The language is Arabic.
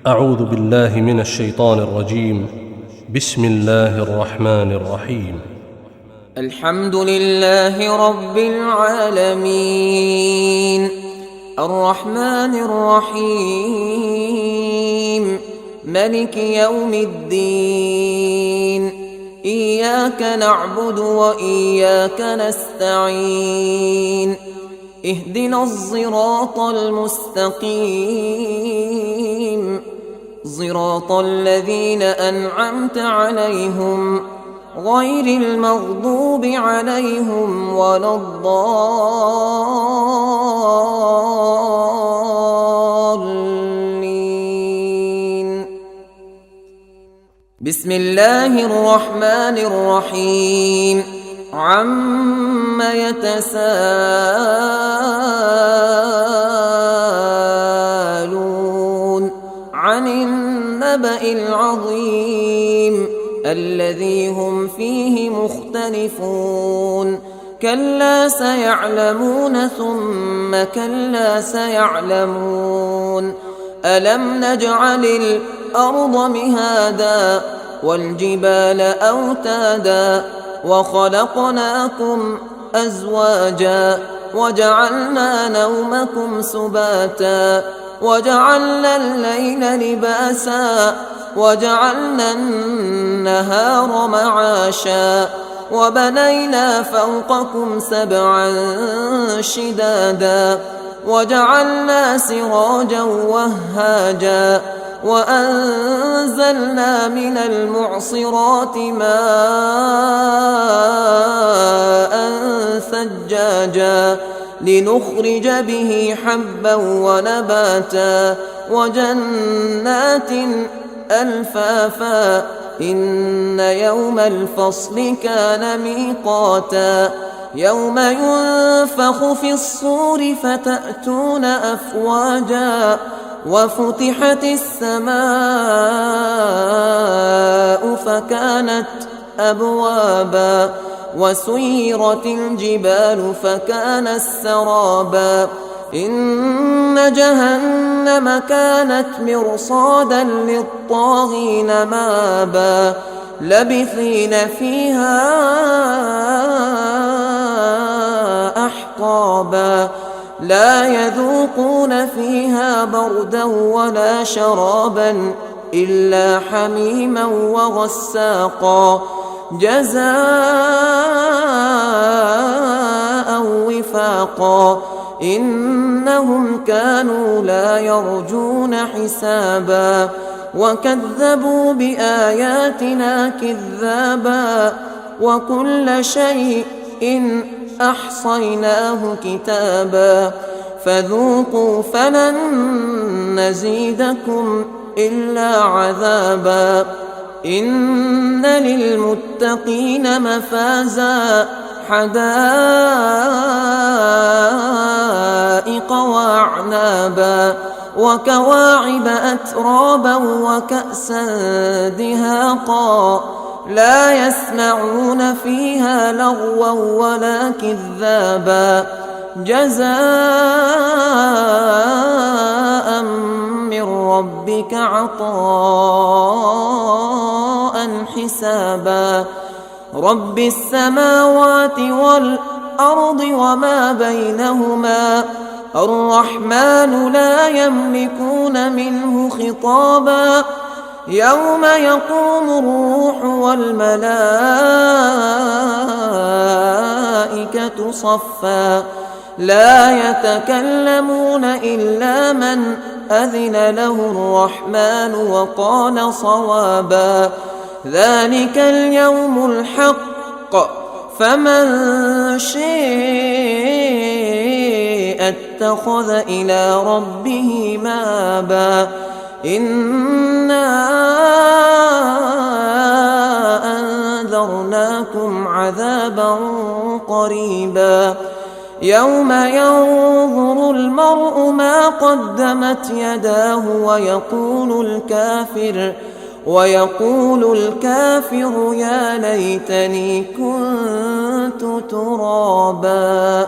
أعوذ بالله من الشيطان الرجيم. بسم الله الرحمن الرحيم. الحمد لله رب العالمين، الرحمن الرحيم، ملك يوم الدين. إياك نعبد وإياك نستعين، اهدنا الصراط المستقيم، صراط الذين أنعمت عليهم غير المغضوب عليهم ولا الضالين. بسم الله الرحمن الرحيم. عم يتساءلون عن النبأ العظيم الذي هم فيه مختلفون. كلا سيعلمون ثم كلا سيعلمون. ألم نجعل الأرض مهادا والجبال أوتادا وخلقناكم أزواجا وجعلنا نومكم سباتا وجعلنا الليل لباسا وجعلنا النهار معاشا وبنينا فوقكم سبعا شدادا وجعلنا سراجا وهاجا وأنزلنا من المعصرات ماء ثجاجا لنخرج به حبا ونباتا وجنات ألفافا. إن يوم الفصل كان ميقاتا. يوم ينفخ في الصور فتأتون أفواجا وفتحت السماء فكانت أبوابا وسيرت الجبال فكانت سرابا. إن جهنم كانت مرصادا للطاغين مآبا لبثين فيها أحقابا لا يذوقون فيها بردا ولا شرابا إلا حميما وغساقا جزاء وفاقا. إنهم كانوا لا يرجون حسابا وكذبوا بآياتنا كذابا وكل شيء أحصيناه كتابا. فذوقوا فلن نزيدكم إلا عذابا. إن للمتقين مفازا حدائق وأعنابا وكواعب أترابا وكأسا دهاقا لا يسمعون فيها لغوا ولا كذابا جزاء من ربك عطاء حسابا. رب السماوات والأرض وما بينهما الرحمن لا يملكون منه خطابا. يوم يقوم الروح والملائكة صفا لا يتكلمون إلا من أذن له الرحمن وقال صوابا. ذلك اليوم الحق فمن شاء اتخذ إلى ربه مآبا. إنا أنذرناكم عذابا قريبا يوم ينظر المرء ما قدمت يداه ويقول الكافر يا ليتني كنت ترابا.